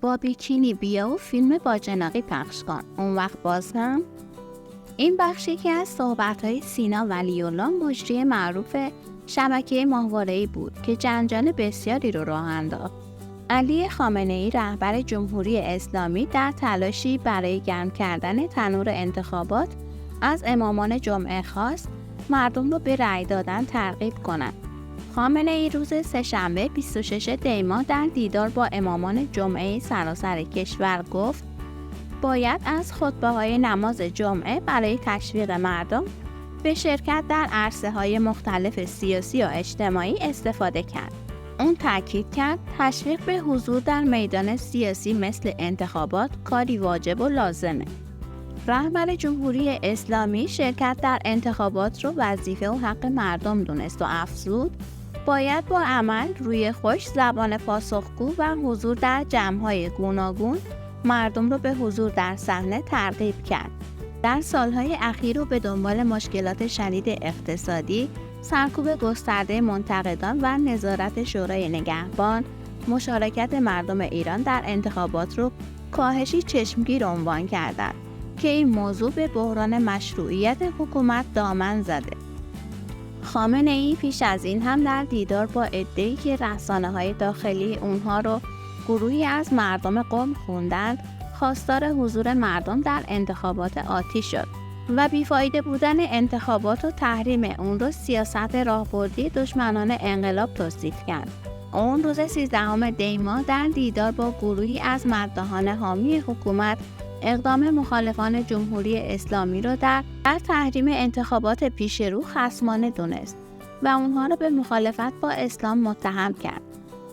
با بیکینی بیا و فیلم باجناقی پخش کن. اون وقت باز هم این بخش یکی از صحبت‌های سینا ولی‌الله، مجری معروف شبکه ماهواره‌ای بود که جنجال بسیاری رو راه انداخت. علی خامنه‌ای رهبر جمهوری اسلامی در تلاشی برای گرم کردن تنور انتخابات از امامان جمعه خواست مردم رو به رأی دادن ترغیب کنند. خامنه‌ای روز سه‌شنبه 26 دی ماه در دیدار با امامان جمعه سراسر کشور گفت باید از خطبه‌های نماز جمعه برای تشویق مردم به شرکت در عرصه‌های مختلف سیاسی و اجتماعی استفاده کرد. اون تاکید کرد تشویق به حضور در میدان سیاسی مثل انتخابات کاری واجب و لازمه. رهبر جمهوری اسلامی شرکت در انتخابات رو وظیفه و حق مردم دونست و افزود باید با عمل روی خوش زبان پاسخگو و حضور در جمع‌های گوناگون مردم رو به حضور در صحنه ترغیب کرد. در سالهای اخیر و به دنبال مشکلات شدید اقتصادی، سرکوب گسترده منتقدان و نظارت شورای نگهبان، مشارکت مردم ایران در انتخابات رو کاهشی چشمگیر عنوان کردند که این موضوع به بحران مشروعیت حکومت دامن زده. خامنه‌ای پیش از این هم در دیدار با عده‌ای که رسانه‌های داخلی اونها رو گروهی از مردم قم خوندند، خواستار حضور مردم در انتخابات آتی شد و بیفایده بودن انتخابات و تحریم اون رو سیاست راهبردی دشمنان انقلاب توصیف کرد. اون روز 13 دی ماه در دیدار با گروهی از مداحان حامی حکومت اقدام مخالفان جمهوری اسلامی رو در تحریم انتخابات پیشرو خصمانه دونست و اونها رو به مخالفت با اسلام متهم کرد.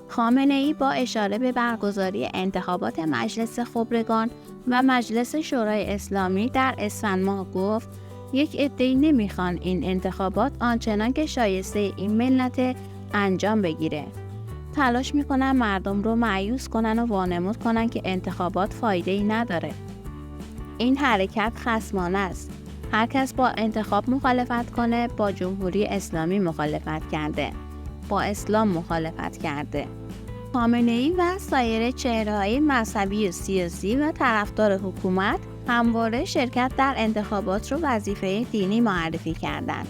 خامنه‌ای با اشاره به برگزاری انتخابات مجلس خبرگان و مجلس شورای اسلامی در اسفند ماه گفت یک عده‌ای نمیخوان این انتخابات آنچنان که شایسته این ملت انجام بگیره. تلاش میکنن مردم رو مایوس کنن و وانمود کنن که انتخابات فایده‌ای نداره. این حرکت خصمانه است. هر کس با انتخاب مخالفت کنه با جمهوری اسلامی مخالفت کرده، با اسلام مخالفت کرده. خامنه‌ای و سایر چهره‌های مذهبی و سیاسی و طرفدار حکومت همواره شرکت در انتخابات رو وظیفه دینی معرفی کردند.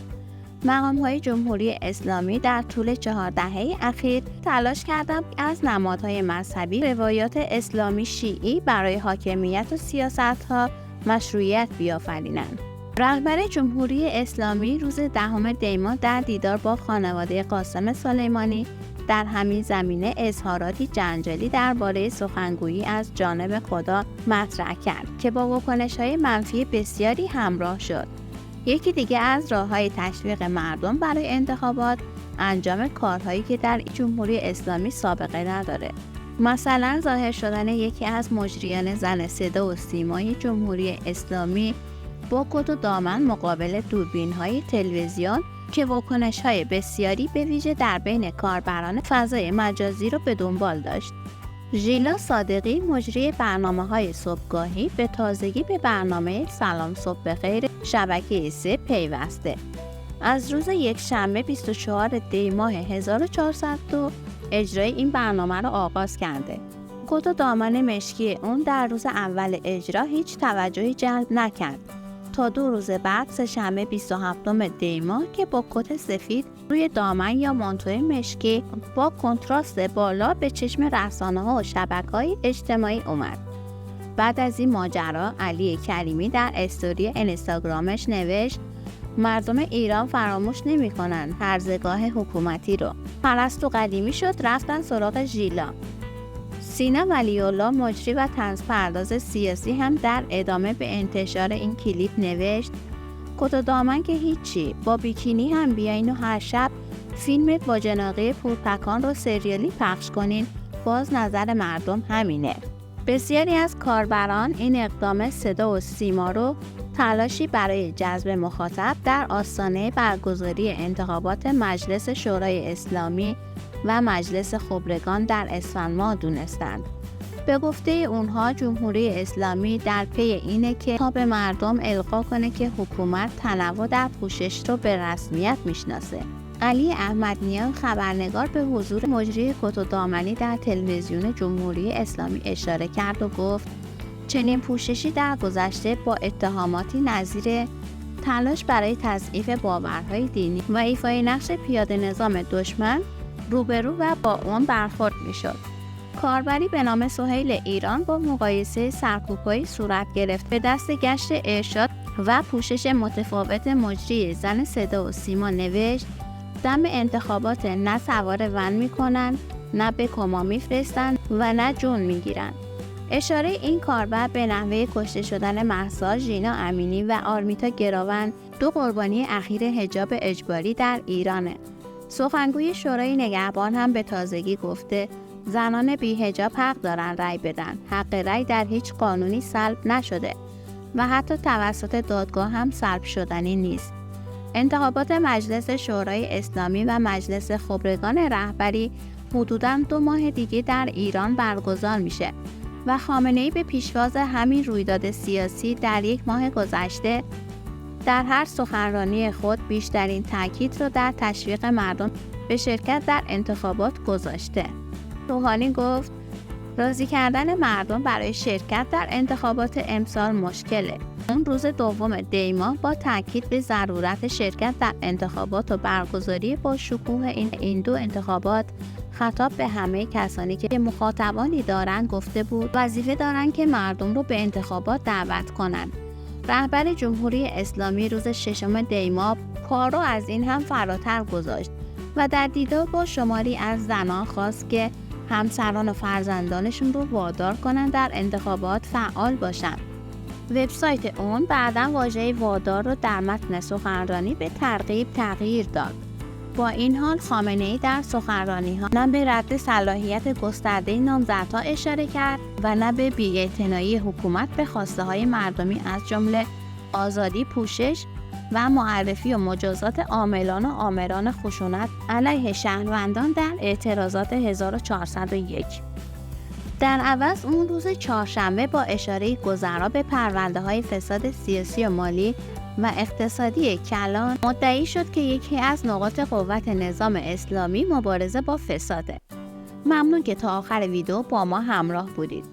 مقام‌های جمهوری اسلامی در طول 4 دهه اخیر تلاش کردند از نمادهای مذهبی روایات اسلامی شیعی برای حاکمیت و سیاست‌ها مشروعیت بیافرینند. رهبر جمهوری اسلامی روز 10 دی ماه در دیدار با خانواده قاسم سلیمانی در همین زمینه اظهاراتی جنجالی درباره سخنگویی از جانب خدا مطرح کرد که با واکنش‌های منفی بسیاری همراه شد. یکی دیگه از راه‌های تشویق مردم برای انتخابات انجام کارهایی که در جمهوری اسلامی سابقه نداره. مثلا ظاهر شدن یکی از مجریان زن صدا و سیمای جمهوری اسلامی با کت و دامن مقابل دوربین‌های تلویزیون که واکنش‌های بسیاری به ویژه در بین کاربران فضای مجازی رو به دنبال داشت. ژیلا صادقی مجری برنامه‌های صبحگاهی به تازگی به برنامه سلام صبح بخیر شبکه 3 پیوسته. از روز یکشنبه 24 دی ماه 1402 اجرای این برنامه را آغاز کرده. کت و دامن مشکی اون در روز اول اجرا هیچ توجهی جلب نکرد تا 2 روز بعد سه‌شنبه 27 دی ماه که با کت سفید روی دامن یا مانتوی مشکی با کنتراست بالا به چشم رسانه‌ها و شبکه‌های اجتماعی اومد. بعد از این ماجرا علی کریمی در استوری اینستاگرامش نوشت مردم ایران فراموش نمی‌کنن هرزگاه حکومتی رو. پرستو قدیمی شد رفتن سراغ ژیلا. سینا ولی‌الله مجری و طنزپرداز سیاسی هم در ادامه به انتشار این کلیپ نوشت کت و دامن که هیچی، با بیکینی هم بیاین و هر شب فیلم باجناقی پورتکان رو سریالی پخش کنین، باز نظر مردم همینه. بسیاری از کاربران این اقدام صدا و سیما رو تلاشی برای جذب مخاطب در آستانه برگزاری انتخابات مجلس شورای اسلامی و مجلس خبرگان در اسفند ماه دونستند. به گفته اونها جمهوری اسلامی در پی اینه که تا به مردم القا کنه که حکومت تنوع در پوشش رو به رسمیت میشناسه. علی احمدنیان خبرنگار به حضور مجری کت و دامنی در تلویزیون جمهوری اسلامی اشاره کرد و گفت چنین پوششی در گذشته با اتهاماتی نظیر تلاش برای تضعیف باورهای دینی و ایفای نقش پیاده نظام دشمن روبرو و با آن برخورد می‌شد. کاربری به نام سهیل ایران با مقایسه سرکوب‌هایی صورت گرفت به دست گشت ارشاد و پوشش متفاوت مجری زن صدا و سیما نوشت دم انتخابات نه سوار ون می‌کنند، نه به کما می‌فرستند و نه جون می‌گیرند. اشاره این کاربر به نحوه کشته شدن مهسا ژینا امینی و آرمیتا گراوند، 2 قربانی اخیر حجاب اجباری در ایرانه. سخنگوی شورای نگهبان هم به تازگی گفته زنان بی‌حجاب حق دارن رأی بدن. حق رأی در هیچ قانونی سلب نشده و حتی توسط دادگاه هم سلب شدنی نیست. انتخابات مجلس شورای اسلامی و مجلس خبرگان رهبری حدوداً 2 ماه دیگه در ایران برگزار میشه و خامنه‌ای به پیشواز همین رویداد سیاسی در 1 ماه گذشته در هر سخنرانی خود بیشترین تاکید را در تشویق مردم به شرکت در انتخابات گذاشته. روحانی گفت راضی کردن مردم برای شرکت در انتخابات امسال مشکله. اون روز 2 دی ماه با تاکید به ضرورت شرکت در انتخابات و برگزاری با شکوه این 2 انتخابات خطاب به همه کسانی که مخاطبانی دارند گفته بود وظیفه دارند که مردم رو به انتخابات دعوت کنند. رهبر جمهوری اسلامی روز 6 دی ماه کار رو از این هم فراتر گذاشت و در دیدار با شماری از زنان خواست که همسران و فرزندانشون رو وادار کنند در انتخابات فعال باشند. وبسایت اون بعداً واژه وادار رو در متن سخنرانی به ترغیب تغییر داد. با این حال خامنه‌ای در سخنرانی‌ها نه به رد صلاحیت گسترده نامزدها اشاره کرد و نه به بی‌اعتنایی حکومت به خواسته‌های مردمی از جمله آزادی پوشش و معرفی و مجازات عاملان و آمران خشونت علیه شهروندان در اعتراضات 1401. در عوض اون روز چهارشنبه با اشاره گذرا به پرونده‌های فساد سیاسی و مالی و اقتصادی کلان مدعی شد که یکی از نقاط قوت نظام اسلامی مبارزه با فساده. ممنون که تا آخر ویدیو با ما همراه بودید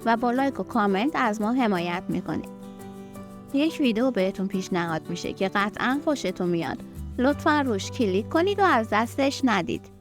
و با لایک و کامنت از ما حمایت میکنید. یک ویدیو بهتون پیشنهاد میشه که قطعاً خوشتون میاد. لطفاً روش کلیک کنید و از دستش ندید.